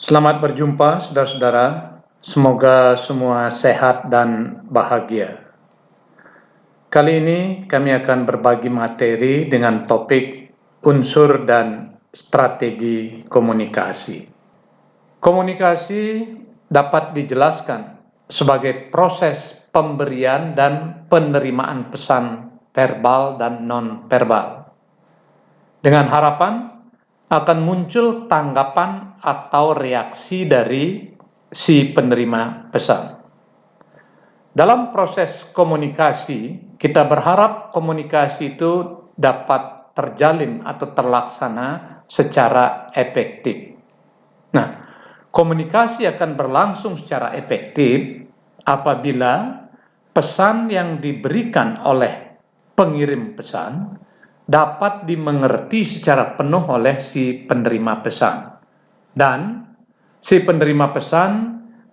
Selamat berjumpa, saudara-saudara. Semoga semua sehat dan bahagia. Kali ini kami akan berbagi materi dengan topik unsur dan strategi komunikasi. Komunikasi dapat dijelaskan sebagai proses pemberian dan penerimaan pesan verbal dan non-verbal, dengan harapan akan muncul tanggapan atau reaksi dari si penerima pesan. Dalam proses komunikasi, kita berharap komunikasi itu dapat terjalin atau terlaksana secara efektif. Nah, komunikasi akan berlangsung secara efektif apabila pesan yang diberikan oleh pengirim pesan dapat dimengerti secara penuh oleh si penerima pesan, dan si penerima pesan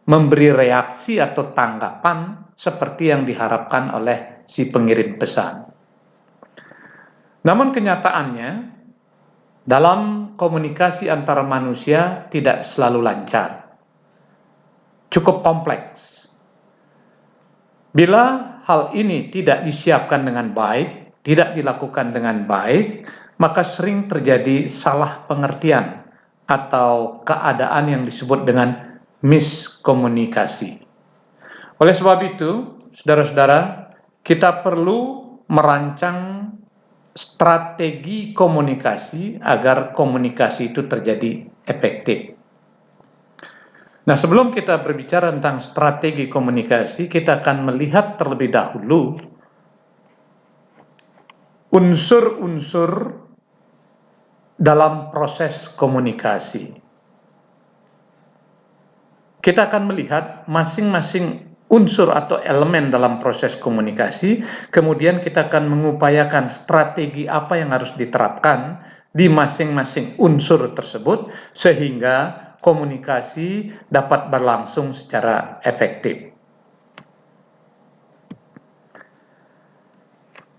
memberi reaksi atau tanggapan seperti yang diharapkan oleh si pengirim pesan. Namun kenyataannya, dalam komunikasi antara manusia tidak selalu lancar, cukup kompleks. Bila hal ini tidak disiapkan dengan baik, tidak dilakukan dengan baik, maka sering terjadi salah pengertian atau keadaan yang disebut dengan miskomunikasi. Oleh sebab itu, saudara-saudara, kita perlu merancang strategi komunikasi agar komunikasi itu terjadi efektif. Nah, sebelum kita berbicara tentang strategi komunikasi, kita akan melihat terlebih dahulu unsur-unsur dalam proses komunikasi. Kita akan melihat masing-masing unsur atau elemen dalam proses komunikasi, kemudian kita akan mengupayakan strategi apa yang harus diterapkan di masing-masing unsur tersebut sehingga komunikasi dapat berlangsung secara efektif.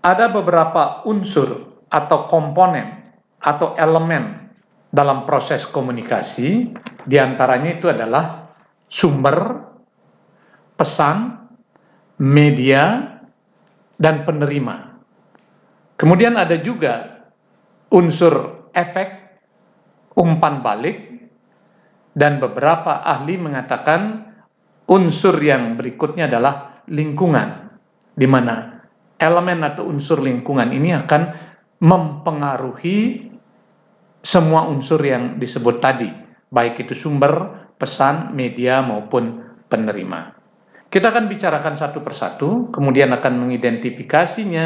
Ada beberapa unsur atau komponen atau elemen dalam proses komunikasi, diantaranya itu adalah sumber, pesan, media, dan penerima. Kemudian ada juga unsur efek, umpan balik, dan beberapa ahli mengatakan unsur yang berikutnya adalah lingkungan, di mana elemen atau unsur lingkungan ini akan mempengaruhi semua unsur yang disebut tadi, baik itu sumber, pesan, media, maupun penerima. Kita akan bicarakan satu persatu, kemudian akan mengidentifikasinya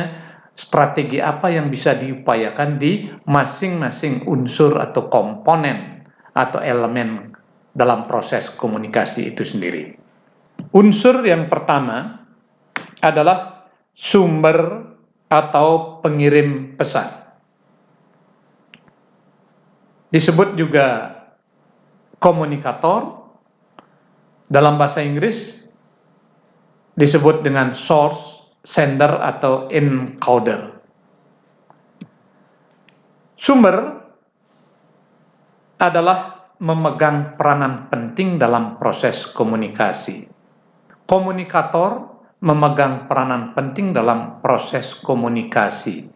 strategi apa yang bisa diupayakan di masing-masing unsur atau komponen atau elemen dalam proses komunikasi itu sendiri. Unsur yang pertama adalah sumber atau pengirim pesan. Disebut juga komunikator, dalam bahasa Inggris disebut dengan source, sender, atau encoder. Sumber adalah memegang peranan penting dalam proses komunikasi. Komunikator memegang peranan penting dalam proses komunikasi.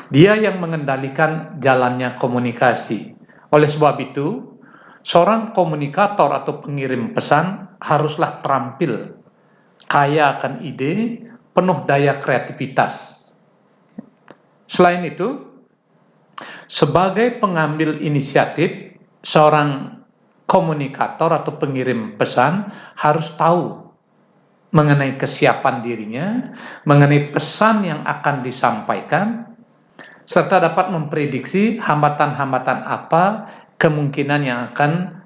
Dia yang mengendalikan jalannya komunikasi. Oleh sebab itu, seorang komunikator atau pengirim pesan haruslah terampil, kaya akan ide, penuh daya kreativitas. Selain itu, sebagai pengambil inisiatif, seorang komunikator atau pengirim pesan harus tahu mengenai kesiapan dirinya, mengenai pesan yang akan disampaikan, serta dapat memprediksi hambatan-hambatan apa kemungkinan yang akan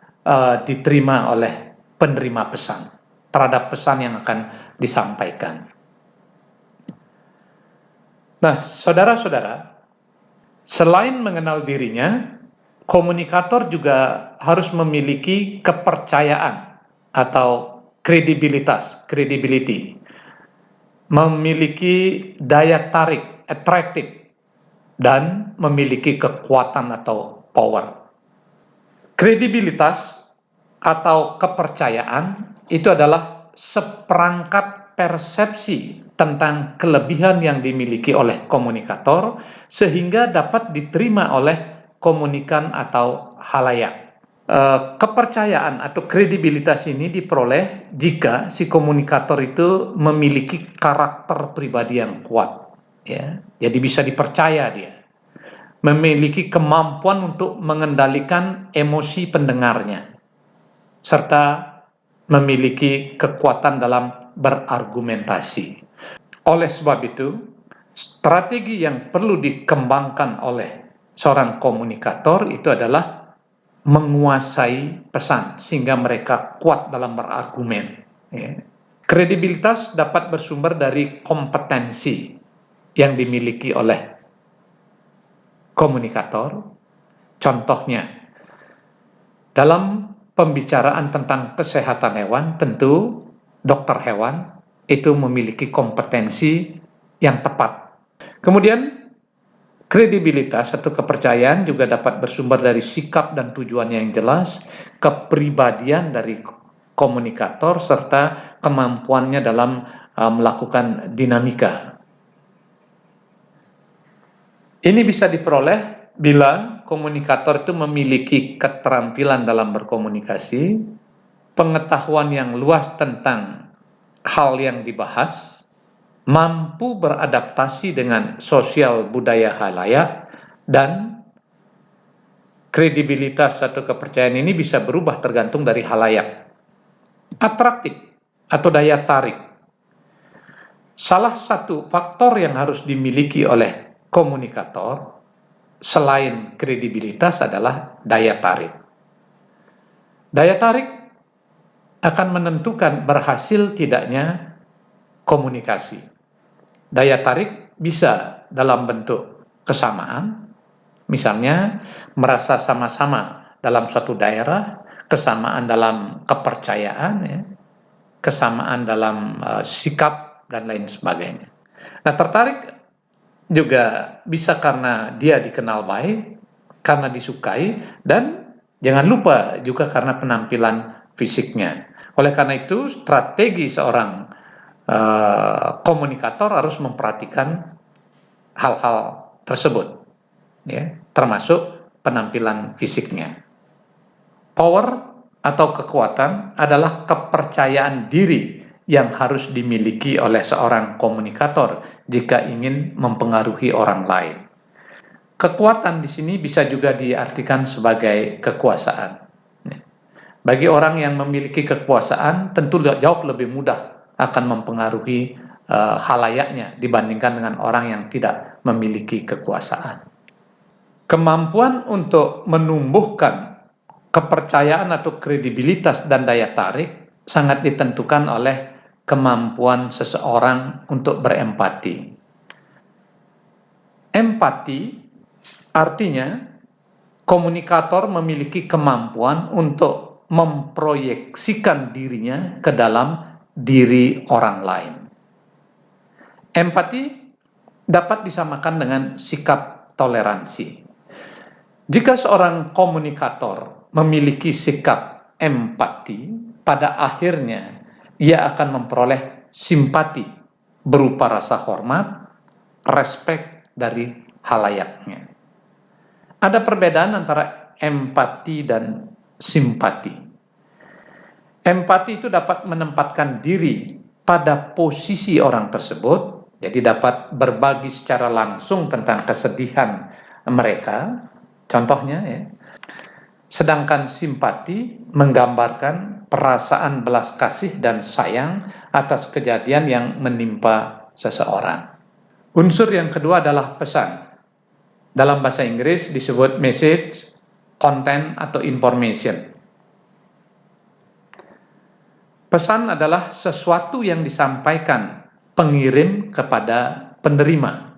diterima oleh penerima pesan terhadap pesan yang akan disampaikan. Nah, saudara-saudara, selain mengenal dirinya, komunikator juga harus memiliki kepercayaan atau credibility, memiliki daya tarik, attractive, dan memiliki kekuatan atau power. Kredibilitas atau kepercayaan itu adalah seperangkat persepsi tentang kelebihan yang dimiliki oleh komunikator sehingga dapat diterima oleh komunikan atau halayak. Kepercayaan atau kredibilitas ini diperoleh jika si komunikator itu memiliki karakter pribadi yang kuat, ya. Jadi bisa dipercaya dia, memiliki kemampuan untuk mengendalikan emosi pendengarnya, serta memiliki kekuatan dalam berargumentasi. Oleh sebab itu, strategi yang perlu dikembangkan oleh seorang komunikator itu adalah menguasai pesan sehingga mereka kuat dalam berargumen. Ya. Kredibilitas dapat bersumber dari kompetensi yang dimiliki oleh komunikator. Contohnya, dalam pembicaraan tentang kesehatan hewan, tentu dokter hewan itu memiliki kompetensi yang tepat. Kemudian, kredibilitas atau kepercayaan juga dapat bersumber dari sikap dan tujuannya yang jelas, kepribadian dari komunikator, serta kemampuannya dalam melakukan dinamika. Ini bisa diperoleh bila komunikator itu memiliki keterampilan dalam berkomunikasi, pengetahuan yang luas tentang hal yang dibahas, mampu beradaptasi dengan sosial budaya halayak, dan kredibilitas atau kepercayaan ini bisa berubah tergantung dari halayak. Atraktif atau daya tarik. Salah satu faktor yang harus dimiliki oleh komunikator selain kredibilitas adalah daya tarik. Daya tarik akan menentukan berhasil tidaknya komunikasi. Daya tarik bisa dalam bentuk kesamaan, misalnya merasa sama-sama dalam suatu daerah, kesamaan dalam kepercayaan, ya, kesamaan dalam sikap, dan lain sebagainya. Nah, tertarik juga bisa karena dia dikenal baik, karena disukai, dan jangan lupa juga karena penampilan fisiknya. Oleh karena itu, strategi seorang komunikator harus memperhatikan hal-hal tersebut, ya, termasuk penampilan fisiknya. Power atau kekuatan adalah kepercayaan diri yang harus dimiliki oleh seorang komunikator jika ingin mempengaruhi orang lain. Kekuatan di sini bisa juga diartikan sebagai kekuasaan. Bagi orang yang memiliki kekuasaan, tentu jauh lebih mudah akan mempengaruhi halayaknya dibandingkan dengan orang yang tidak memiliki kekuasaan. Kemampuan untuk menumbuhkan kepercayaan atau kredibilitas dan daya tarik sangat ditentukan oleh kemampuan seseorang untuk berempati. Empati artinya komunikator memiliki kemampuan untuk memproyeksikan dirinya ke dalam diri orang lain. Empati dapat disamakan dengan sikap toleransi. Jika seorang komunikator memiliki sikap empati, pada akhirnya ia akan memperoleh simpati berupa rasa hormat, respek dari halayaknya. Ada perbedaan antara empati dan simpati. Empati itu dapat menempatkan diri pada posisi orang tersebut, jadi dapat berbagi secara langsung tentang kesedihan mereka, contohnya, ya. Sedangkan simpati menggambarkan perasaan belas kasih dan sayang atas kejadian yang menimpa seseorang. Unsur yang kedua adalah pesan. Dalam bahasa Inggris disebut message, content, atau information. Pesan adalah sesuatu yang disampaikan pengirim kepada penerima.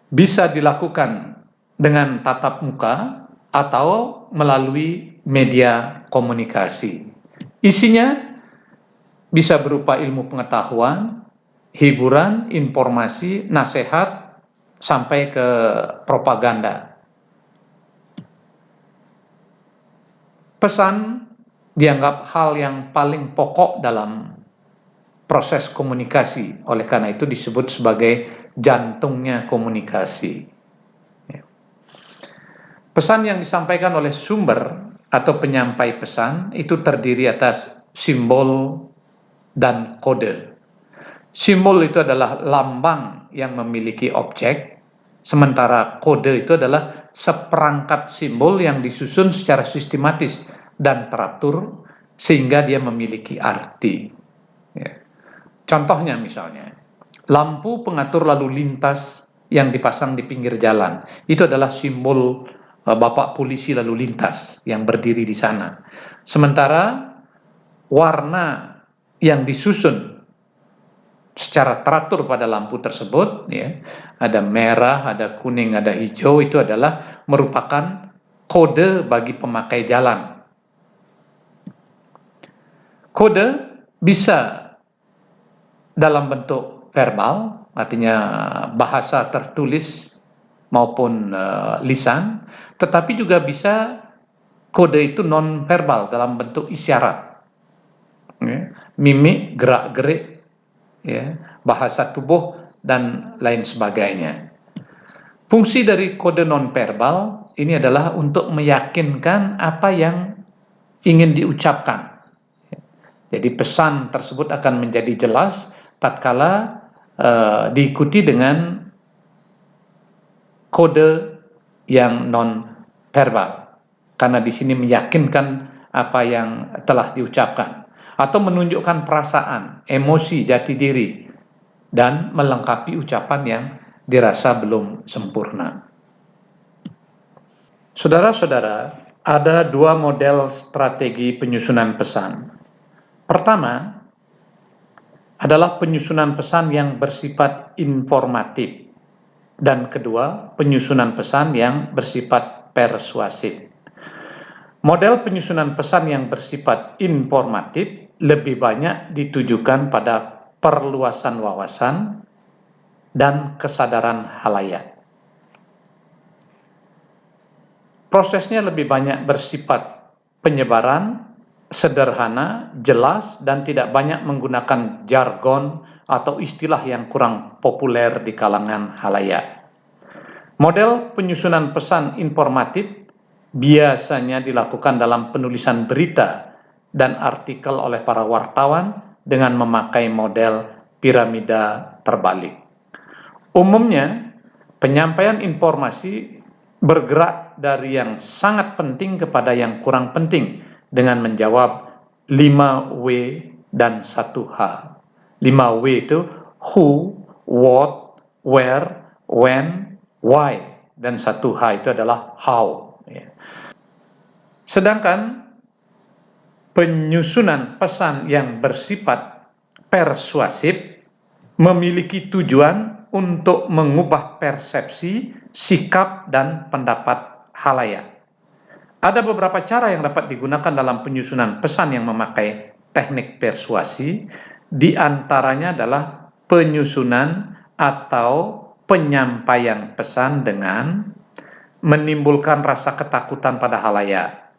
Bisa dilakukan dengan tatap muka atau melalui media komunikasi. Isinya bisa berupa ilmu pengetahuan, hiburan, informasi, nasihat, sampai ke propaganda. Pesan dianggap hal yang paling pokok dalam proses komunikasi. Oleh karena itu disebut sebagai jantungnya komunikasi. Pesan yang disampaikan oleh sumber atau penyampai pesan itu terdiri atas simbol dan kode. Simbol itu adalah lambang yang memiliki objek, sementara kode itu adalah seperangkat simbol yang disusun secara sistematis dan teratur sehingga dia memiliki arti. Contohnya misalnya, lampu pengatur lalu lintas yang dipasang di pinggir jalan, itu adalah simbol Bapak polisi lalu lintas yang berdiri di sana. Sementara warna yang disusun secara teratur pada lampu tersebut, ya, ada merah, ada kuning, ada hijau, itu adalah merupakan kode bagi pemakai jalan. Kode bisa dalam bentuk verbal, artinya bahasa tertulis maupun lisan, tetapi juga bisa kode itu non verbal dalam bentuk isyarat, ya, mimik, gerak-gerik, ya, bahasa tubuh dan lain sebagainya. Fungsi dari kode non verbal ini adalah untuk meyakinkan apa yang ingin diucapkan. Jadi pesan tersebut akan menjadi jelas tatkala diikuti dengan kode yang non verbal, karena di sini meyakinkan apa yang telah diucapkan atau menunjukkan perasaan, emosi, jati diri, dan melengkapi ucapan yang dirasa belum sempurna. Saudara-saudara, ada dua model strategi penyusunan pesan. Pertama adalah penyusunan pesan yang bersifat informatif, dan kedua, penyusunan pesan yang bersifat persuasif. Model penyusunan pesan yang bersifat informatif lebih banyak ditujukan pada perluasan wawasan dan kesadaran halayak. Prosesnya lebih banyak bersifat penyebaran, sederhana, jelas, dan tidak banyak menggunakan jargon atau istilah yang kurang populer di kalangan halayak. Model penyusunan pesan informatif biasanya dilakukan dalam penulisan berita dan artikel oleh para wartawan dengan memakai model piramida terbalik. Umumnya, penyampaian informasi bergerak dari yang sangat penting kepada yang kurang penting dengan menjawab 5W dan 1H. 5W itu who, what, where, when, why, dan 1H itu adalah how. Sedangkan penyusunan pesan yang bersifat persuasif memiliki tujuan untuk mengubah persepsi, sikap, dan pendapat halayak. Ada beberapa cara yang dapat digunakan dalam penyusunan pesan yang memakai teknik persuasi. Di antaranya adalah penyusunan atau penyampaian pesan dengan menimbulkan rasa ketakutan pada halayak,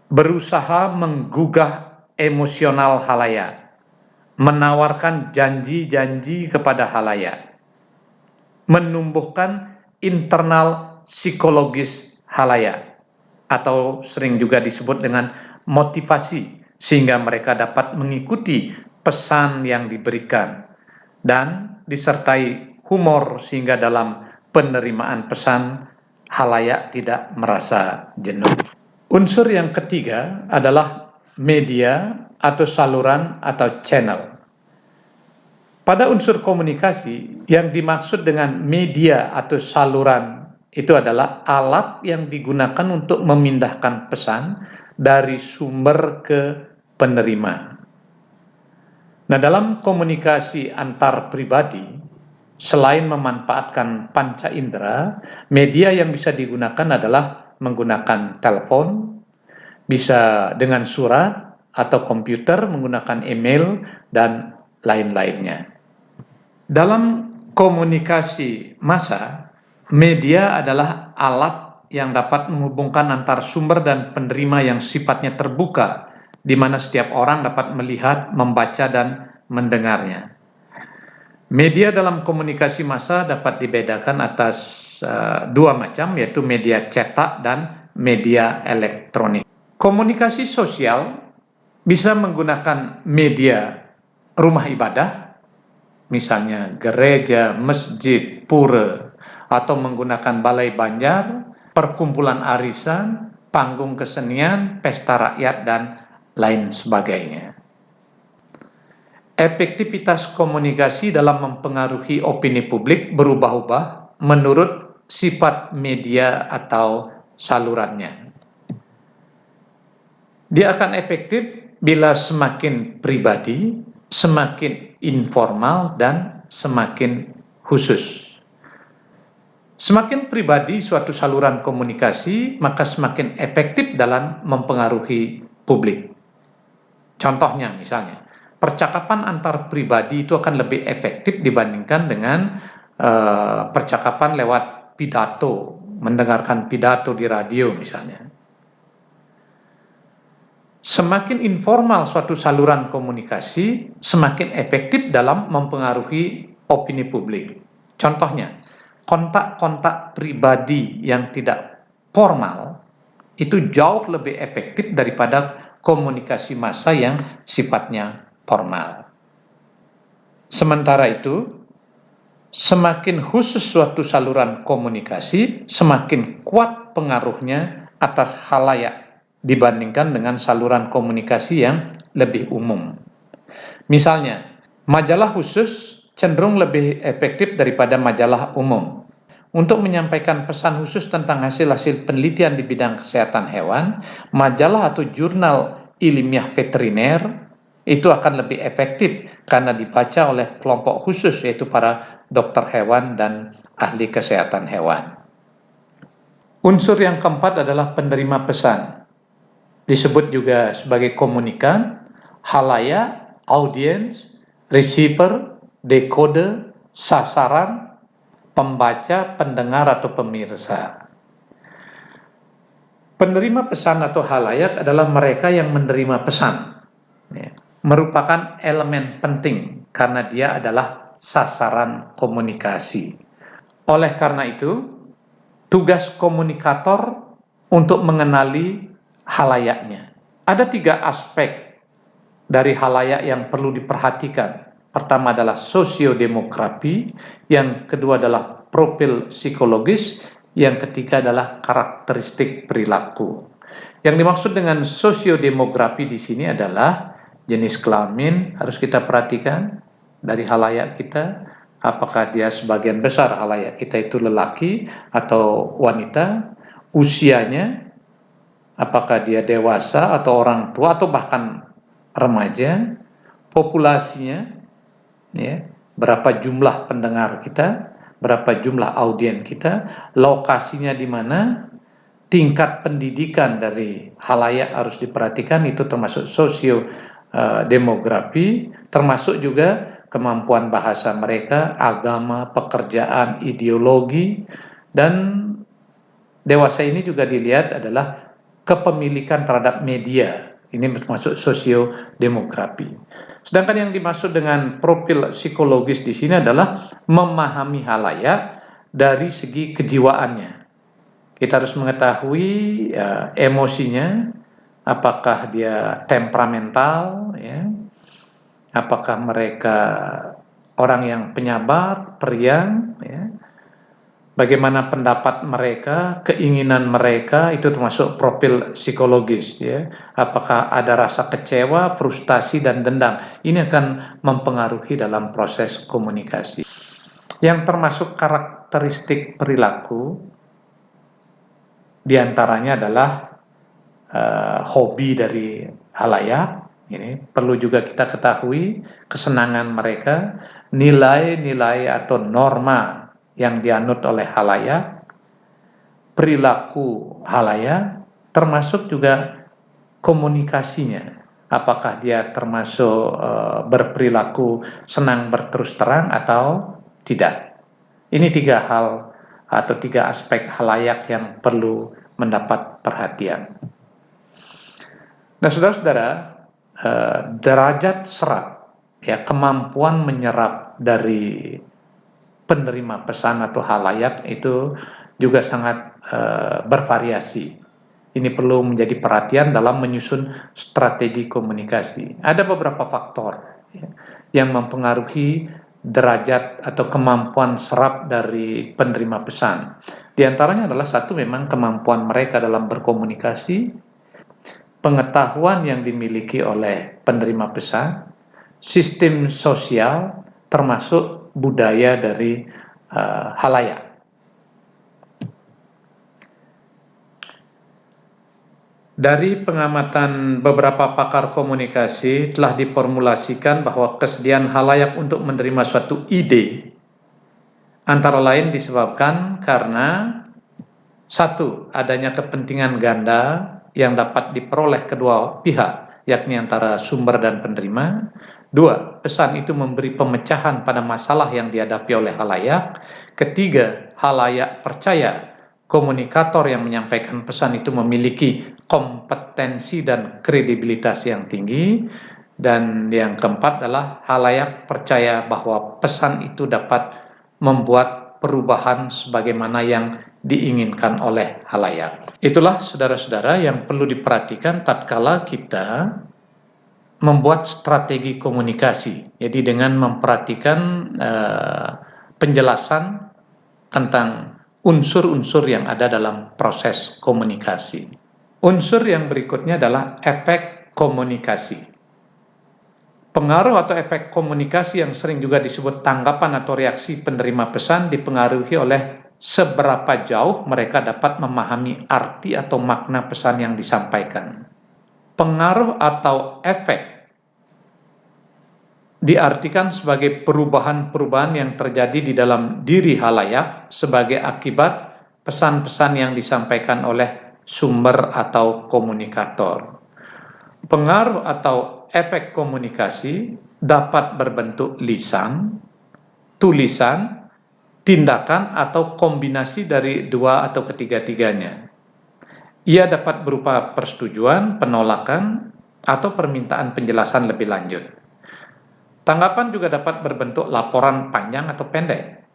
berusaha menggugah emosional halayak, menawarkan janji-janji kepada halayak, menumbuhkan internal psikologis halayak, atau sering juga disebut dengan motivasi, sehingga mereka dapat mengikuti pesan yang diberikan, dan disertai humor sehingga dalam penerimaan pesan halayak tidak merasa jenuh. Unsur yang ketiga adalah media atau saluran atau channel. Pada unsur komunikasi, yang dimaksud dengan media atau saluran itu adalah alat yang digunakan untuk memindahkan pesan dari sumber ke penerima. Nah, dalam komunikasi antar pribadi, selain memanfaatkan panca indera, media yang bisa digunakan adalah menggunakan telepon, bisa dengan surat atau komputer, menggunakan email, dan lain-lainnya. Dalam komunikasi massa, media adalah alat yang dapat menghubungkan antar sumber dan penerima yang sifatnya terbuka, di mana setiap orang dapat melihat, membaca, dan mendengarnya. Media dalam komunikasi massa dapat dibedakan atas dua macam, yaitu media cetak dan media elektronik. Komunikasi sosial bisa menggunakan media rumah ibadah, misalnya gereja, masjid, pura, atau menggunakan balai banjar, perkumpulan arisan, panggung kesenian, pesta rakyat, dan lain sebagainya. Efektivitas komunikasi dalam mempengaruhi opini publik berubah-ubah menurut sifat media atau salurannya. Dia akan efektif bila semakin pribadi, semakin informal, dan semakin khusus. Semakin pribadi suatu saluran komunikasi, maka semakin efektif dalam mempengaruhi publik. Contohnya misalnya, percakapan antar pribadi itu akan lebih efektif dibandingkan dengan percakapan lewat pidato, mendengarkan pidato di radio misalnya. Semakin informal suatu saluran komunikasi, semakin efektif dalam mempengaruhi opini publik. Contohnya, kontak-kontak pribadi yang tidak formal itu jauh lebih efektif daripada komunikasi massa yang sifatnya formal. Sementara itu, semakin khusus suatu saluran komunikasi, semakin kuat pengaruhnya atas khalayak dibandingkan dengan saluran komunikasi yang lebih umum. Misalnya, majalah khusus cenderung lebih efektif daripada majalah umum. Untuk menyampaikan pesan khusus tentang hasil-hasil penelitian di bidang kesehatan hewan, majalah atau jurnal ilmiah veteriner itu akan lebih efektif karena dibaca oleh kelompok khusus, yaitu para dokter hewan dan ahli kesehatan hewan. Unsur yang keempat adalah penerima pesan. Disebut juga sebagai komunikan, khalayak, audiens, receiver, decoder, sasaran, pembaca, pendengar, atau pemirsa. Penerima pesan atau khalayak adalah mereka yang menerima pesan, merupakan elemen penting karena dia adalah sasaran komunikasi. Oleh karena itu, tugas komunikator untuk mengenali khalayaknya. Ada 3 aspek dari khalayak yang perlu diperhatikan. Pertama adalah sosiodemografi, yang kedua adalah profil psikologis, yang ketiga adalah karakteristik perilaku. Yang dimaksud dengan sosiodemografi di sini adalah jenis kelamin harus kita perhatikan dari khalayak kita, apakah dia sebagian besar khalayak kita itu lelaki atau wanita, usianya, apakah dia dewasa atau orang tua atau bahkan remaja, populasinya, ya, berapa jumlah pendengar kita, berapa jumlah audien kita, lokasinya di mana, tingkat pendidikan dari khalayak harus diperhatikan, itu termasuk sosiodemografi, termasuk juga kemampuan bahasa mereka, agama, pekerjaan, ideologi, dan dewasa ini juga dilihat adalah kepemilikan terhadap media. Ini termasuk sosiodemografi. Sedangkan yang dimaksud dengan profil psikologis di sini adalah memahami khalayak dari segi kejiwaannya. Kita harus mengetahui emosinya, apakah dia temperamental, ya, apakah mereka orang yang penyabar, periang, ya, bagaimana pendapat mereka, keinginan mereka, itu termasuk profil psikologis, ya. Apakah ada rasa kecewa, frustasi, dan dendam. Ini akan mempengaruhi dalam proses komunikasi. Yang termasuk karakteristik perilaku diantaranya adalah hobi dari khalayak. Ini perlu juga kita ketahui kesenangan mereka, nilai-nilai atau norma yang dianut oleh khalayak, perilaku khalayak, termasuk juga komunikasinya. Apakah dia termasuk berperilaku senang berterus terang atau tidak. Ini 3 hal atau 3 aspek halayak yang perlu mendapat perhatian. Nah, saudara-saudara, derajat serap, ya, kemampuan menyerap dari penerima pesan atau halayak itu juga sangat bervariasi. Ini perlu menjadi perhatian dalam menyusun strategi komunikasi. Ada beberapa faktor, ya, yang mempengaruhi derajat atau kemampuan serap dari penerima pesan. Di antaranya adalah satu, memang kemampuan mereka dalam berkomunikasi, pengetahuan yang dimiliki oleh penerima pesan, sistem sosial, termasuk budaya dari halayak. Dari pengamatan beberapa pakar komunikasi telah diformulasikan bahwa kesediaan halayak untuk menerima suatu ide antara lain disebabkan karena satu, adanya kepentingan ganda yang dapat diperoleh kedua pihak, yakni antara sumber dan penerima. Dua, pesan itu memberi pemecahan pada masalah yang dihadapi oleh halayak. Ketiga, halayak percaya komunikator yang menyampaikan pesan itu memiliki kompetensi dan kredibilitas yang tinggi. Dan yang keempat adalah halayak percaya bahwa pesan itu dapat membuat perubahan sebagaimana yang diinginkan oleh halayak. Itulah saudara-saudara yang perlu diperhatikan tatkala kita membuat strategi komunikasi. Jadi dengan memperhatikan penjelasan tentang unsur-unsur yang ada dalam proses komunikasi. Unsur yang berikutnya adalah efek komunikasi. Pengaruh atau efek komunikasi yang sering juga disebut tanggapan atau reaksi penerima pesan dipengaruhi oleh seberapa jauh mereka dapat memahami arti atau makna pesan yang disampaikan. Pengaruh atau efek diartikan sebagai perubahan-perubahan yang terjadi di dalam diri halayak sebagai akibat pesan-pesan yang disampaikan oleh sumber atau komunikator. Pengaruh atau efek komunikasi dapat berbentuk lisan, tulisan, tindakan, atau kombinasi dari dua atau ketiga-tiganya. Ia dapat berupa persetujuan, penolakan, atau permintaan penjelasan lebih lanjut. Tanggapan juga dapat berbentuk laporan panjang atau pendek.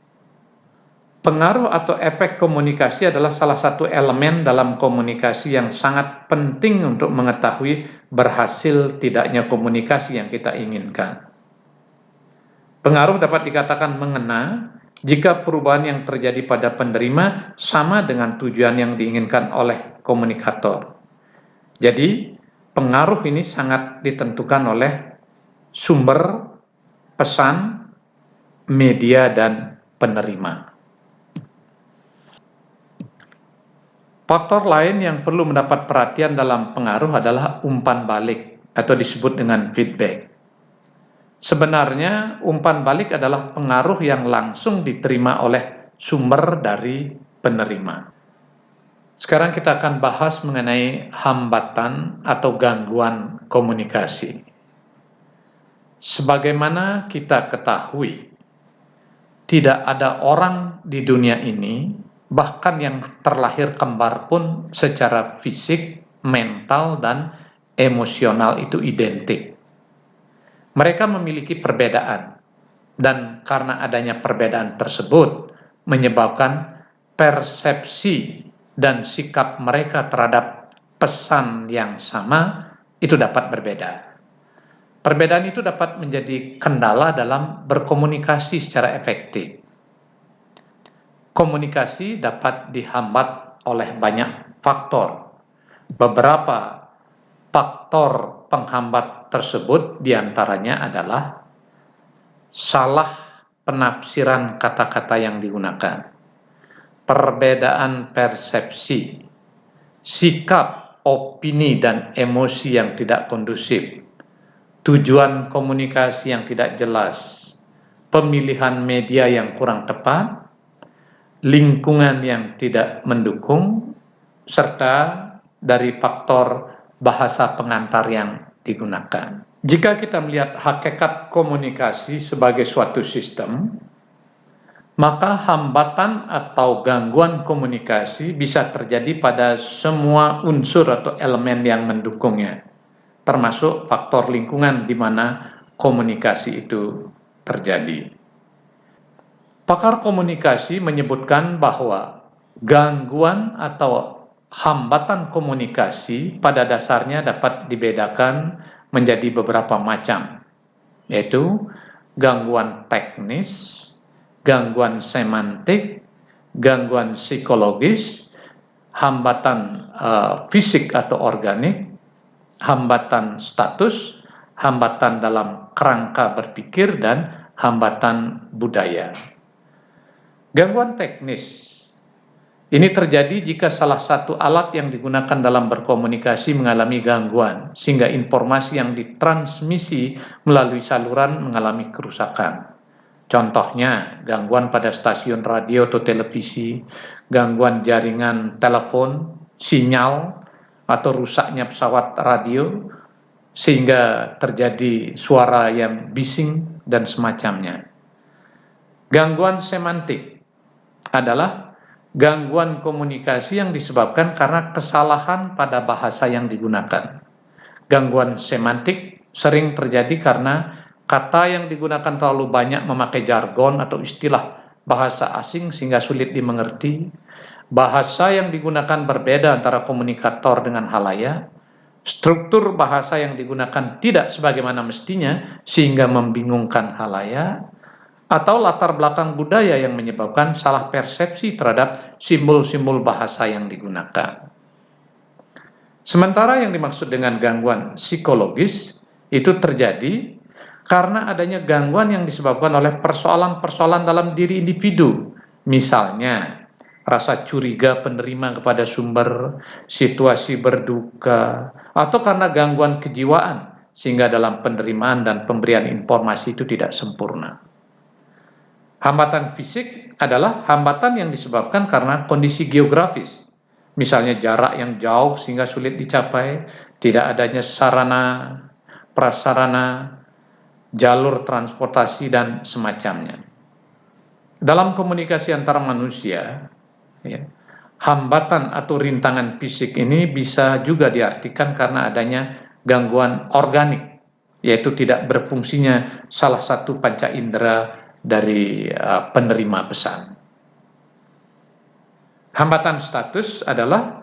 Pengaruh atau efek komunikasi adalah salah satu elemen dalam komunikasi yang sangat penting untuk mengetahui berhasil tidaknya komunikasi yang kita inginkan. Pengaruh dapat dikatakan mengena jika perubahan yang terjadi pada penerima sama dengan tujuan yang diinginkan oleh komunikator. Jadi, pengaruh ini sangat ditentukan oleh sumber, pesan, media, dan penerima. Faktor lain yang perlu mendapat perhatian dalam pengaruh adalah umpan balik atau disebut dengan feedback. Sebenarnya umpan balik adalah pengaruh yang langsung diterima oleh sumber dari penerima. Sekarang kita akan bahas mengenai hambatan atau gangguan komunikasi. Sebagaimana kita ketahui, tidak ada orang di dunia ini, bahkan yang terlahir kembar pun secara fisik, mental, dan emosional itu identik. Mereka memiliki perbedaan, dan karena adanya perbedaan tersebut menyebabkan persepsi dan sikap mereka terhadap pesan yang sama itu dapat berbeda. Perbedaan itu dapat menjadi kendala dalam berkomunikasi secara efektif. Komunikasi dapat dihambat oleh banyak faktor. Beberapa faktor penghambat tersebut diantaranya adalah salah penafsiran kata-kata yang digunakan, perbedaan persepsi, sikap, opini, dan emosi yang tidak kondusif, tujuan komunikasi yang tidak jelas, pemilihan media yang kurang tepat, lingkungan yang tidak mendukung, serta dari faktor bahasa pengantar yang digunakan. Jika kita melihat hakikat komunikasi sebagai suatu sistem, maka hambatan atau gangguan komunikasi bisa terjadi pada semua unsur atau elemen yang mendukungnya, termasuk faktor lingkungan di mana komunikasi itu terjadi. Pakar komunikasi menyebutkan bahwa gangguan atau hambatan komunikasi pada dasarnya dapat dibedakan menjadi beberapa macam, yaitu gangguan teknis, gangguan semantik, gangguan psikologis, hambatan fisik atau organik, hambatan status, hambatan dalam kerangka berpikir, dan hambatan budaya. Gangguan teknis ini terjadi jika salah satu alat yang digunakan dalam berkomunikasi mengalami gangguan, sehingga informasi yang ditransmisi melalui saluran mengalami kerusakan. Contohnya, gangguan pada stasiun radio atau televisi, gangguan jaringan telepon, sinyal, atau rusaknya pesawat radio, sehingga terjadi suara yang bising dan semacamnya. Gangguan semantik adalah gangguan komunikasi yang disebabkan karena kesalahan pada bahasa yang digunakan. Gangguan semantik sering terjadi karena kata yang digunakan terlalu banyak memakai jargon atau istilah bahasa asing sehingga sulit dimengerti. Bahasa yang digunakan berbeda antara komunikator dengan halayak. Struktur bahasa yang digunakan tidak sebagaimana mestinya sehingga membingungkan halayak. Atau latar belakang budaya yang menyebabkan salah persepsi terhadap simbol-simbol bahasa yang digunakan. Sementara yang dimaksud dengan gangguan psikologis itu terjadi karena adanya gangguan yang disebabkan oleh persoalan-persoalan dalam diri individu. Misalnya, rasa curiga penerima kepada sumber, situasi berduka, atau karena gangguan kejiwaan, sehingga dalam penerimaan dan pemberian informasi itu tidak sempurna. Hambatan fisik adalah hambatan yang disebabkan karena kondisi geografis. Misalnya jarak yang jauh sehingga sulit dicapai, tidak adanya sarana, prasarana, jalur transportasi, dan semacamnya. Dalam komunikasi antar manusia, hambatan atau rintangan fisik ini bisa juga diartikan karena adanya gangguan organik, yaitu tidak berfungsinya salah satu panca indera dari penerima pesan. Hambatan status adalah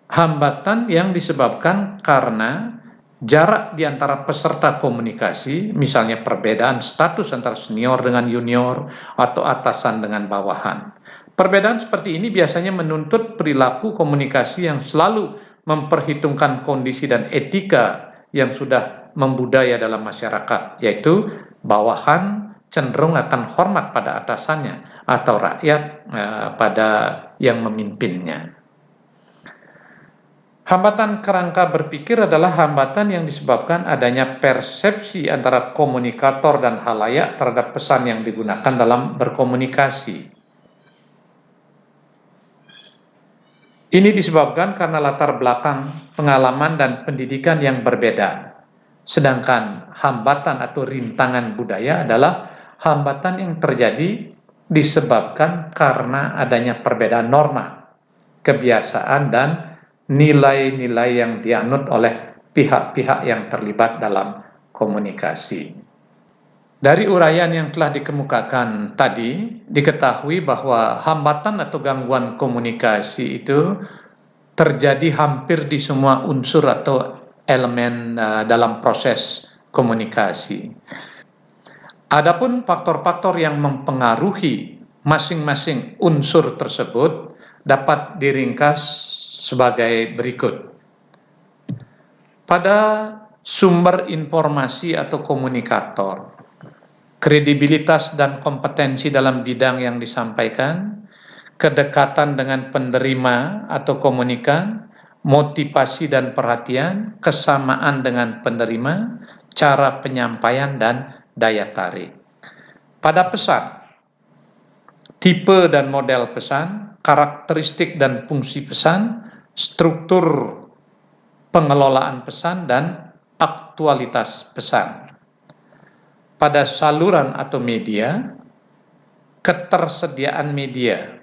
hambatan yang disebabkan karena jarak di antara peserta komunikasi, misalnya perbedaan status antara senior dengan junior atau atasan dengan bawahan. Perbedaan seperti ini biasanya menuntut perilaku komunikasi yang selalu memperhitungkan kondisi dan etika yang sudah membudaya dalam masyarakat, yaitu bawahan cenderung akan hormat pada atasannya atau rakyat pada yang memimpinnya. Hambatan kerangka berpikir adalah hambatan yang disebabkan adanya persepsi antara komunikator dan halayak terhadap pesan yang digunakan dalam berkomunikasi. Ini disebabkan karena latar belakang, pengalaman, dan pendidikan yang berbeda. Sedangkan hambatan atau rintangan budaya adalah hambatan yang terjadi disebabkan karena adanya perbedaan norma, kebiasaan, dan nilai-nilai yang dianut oleh pihak-pihak yang terlibat dalam komunikasi. Dari uraian yang telah dikemukakan tadi, diketahui bahwa hambatan atau gangguan komunikasi itu terjadi hampir di semua unsur atau elemen dalam proses komunikasi. Adapun faktor-faktor yang mempengaruhi masing-masing unsur tersebut dapat diringkas sebagai berikut. Pada sumber informasi atau komunikator, kredibilitas dan kompetensi dalam bidang yang disampaikan, kedekatan dengan penerima atau komunikan, motivasi dan perhatian, kesamaan dengan penerima, cara penyampaian, dan daya tarik. Pada pesan, tipe dan model pesan, karakteristik dan fungsi pesan, struktur pengelolaan pesan, dan aktualitas pesan. Pada saluran atau media, ketersediaan media,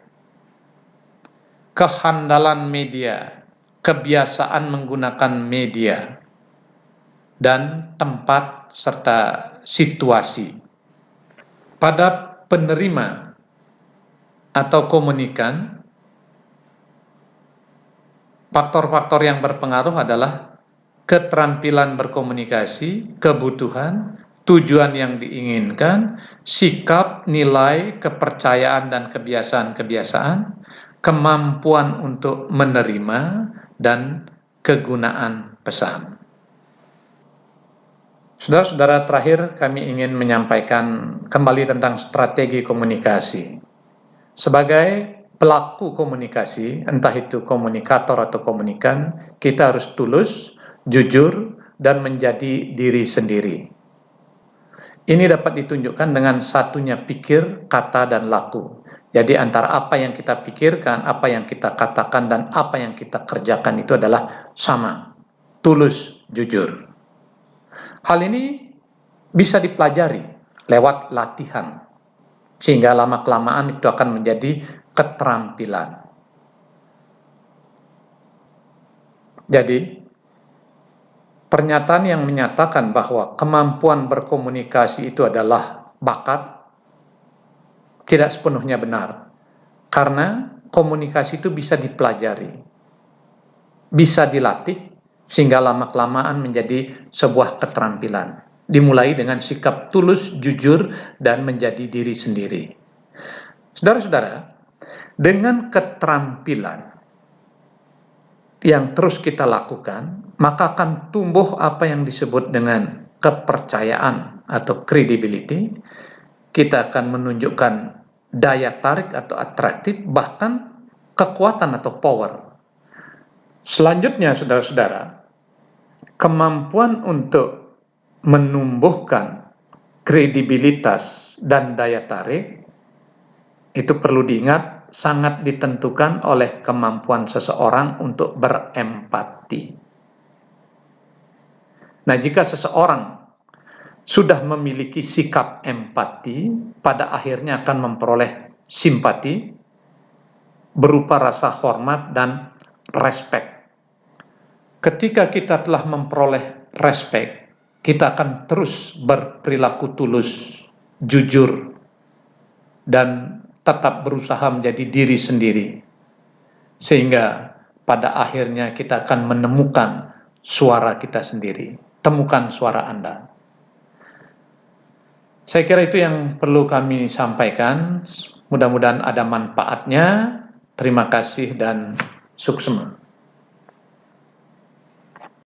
kehandalan media, kebiasaan menggunakan media, dan tempat serta situasi. Pada penerima atau komunikan, faktor-faktor yang berpengaruh adalah keterampilan berkomunikasi, kebutuhan, tujuan yang diinginkan, sikap, nilai, kepercayaan dan kebiasaan-kebiasaan, kemampuan untuk menerima, dan kegunaan pesan. Saudara-saudara, terakhir kami ingin menyampaikan kembali tentang strategi komunikasi. Sebagai pelaku komunikasi, entah itu komunikator atau komunikan, kita harus tulus, jujur, dan menjadi diri sendiri. Ini dapat ditunjukkan dengan satunya pikir, kata, dan laku. Jadi antara apa yang kita pikirkan, apa yang kita katakan, dan apa yang kita kerjakan itu adalah sama, tulus, jujur. Hal ini bisa dipelajari lewat latihan, sehingga lama-kelamaan itu akan menjadi keterampilan. Jadi, pernyataan yang menyatakan bahwa kemampuan berkomunikasi itu adalah bakat tidak sepenuhnya benar, karena komunikasi itu bisa dipelajari, bisa dilatih, sehingga lama-kelamaan menjadi sebuah keterampilan. Dimulai dengan sikap tulus, jujur, dan menjadi diri sendiri. Saudara-saudara, dengan keterampilan yang terus kita lakukan, maka akan tumbuh apa yang disebut dengan kepercayaan atau credibility. Kita akan menunjukkan daya tarik atau atraktif, bahkan kekuatan atau power. Selanjutnya, saudara-saudara, kemampuan untuk menumbuhkan kredibilitas dan daya tarik itu perlu diingat sangat ditentukan oleh kemampuan seseorang untuk berempati. Nah, jika seseorang sudah memiliki sikap empati, pada akhirnya akan memperoleh simpati berupa rasa hormat dan respek. Ketika kita telah memperoleh respek, kita akan terus berperilaku tulus, jujur, dan tetap berusaha menjadi diri sendiri, sehingga pada akhirnya kita akan menemukan suara kita sendiri. Temukan suara Anda. Saya kira itu yang perlu kami sampaikan. Mudah-mudahan ada manfaatnya. Terima kasih dan suksema.